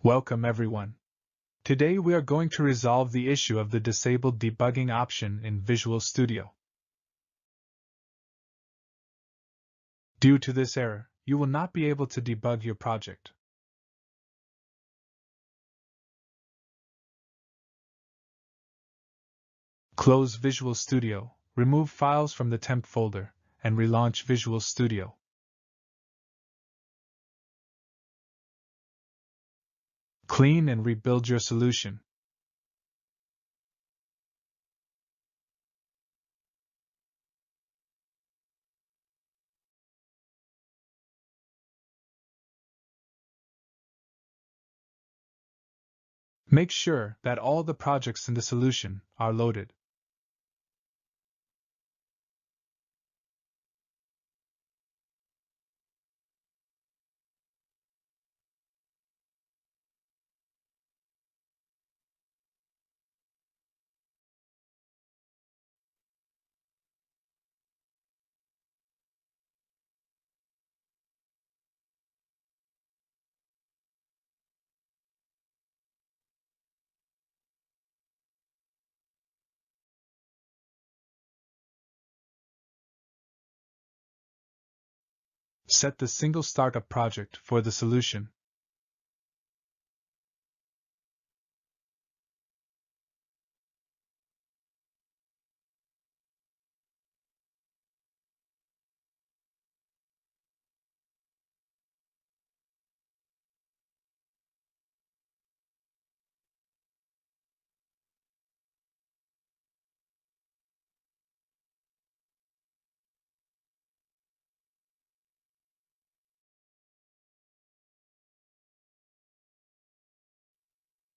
Welcome everyone. Today we are going to resolve the issue of the disabled debugging option in Visual Studio. Due to this error, you will not be able to debug your project. Close Visual Studio, remove files from the temp folder, and relaunch Visual Studio. Clean and rebuild your solution. Make sure that all the projects in the solution are loaded. Set the single startup project for the solution.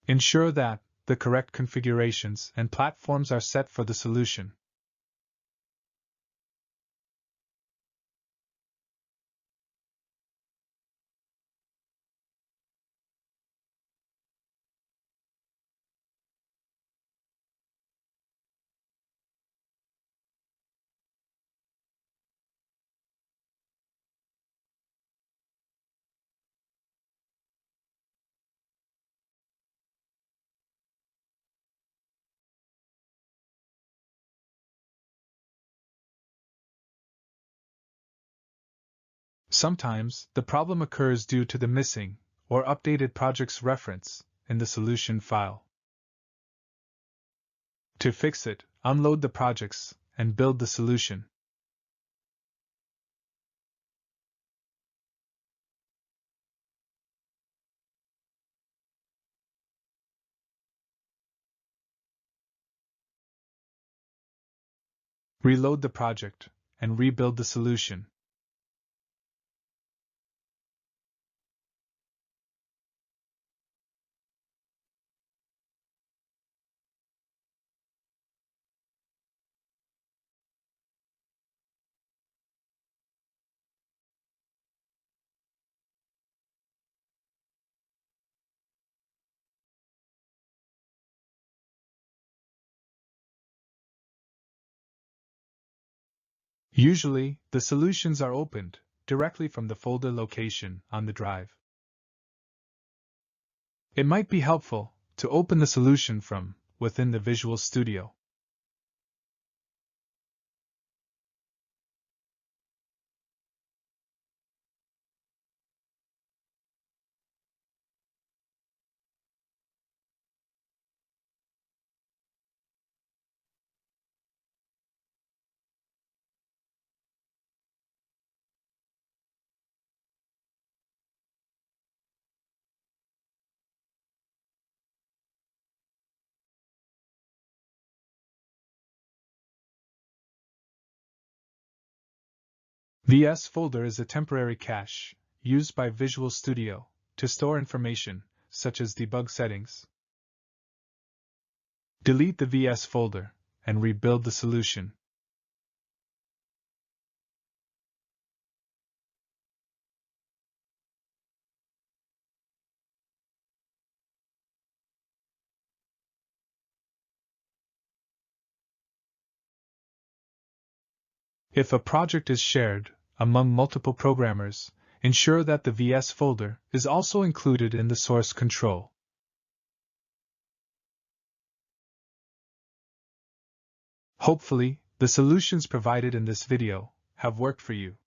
Ensure that the correct configurations and platforms are set for the solution. Sometimes, the problem occurs due to the missing or updated project's reference in the solution file. To fix it, unload the projects and build the solution. Reload the project and rebuild the solution. Usually, the solutions are opened directly from the folder location on the drive. It might be helpful to open the solution from within the Visual Studio. VS folder is a temporary cache used by Visual Studio to store information such as debug settings. Delete the VS folder and rebuild the solution. If a project is shared among multiple programmers, ensure that the VS folder is also included in the source control. Hopefully, the solutions provided in this video have worked for you.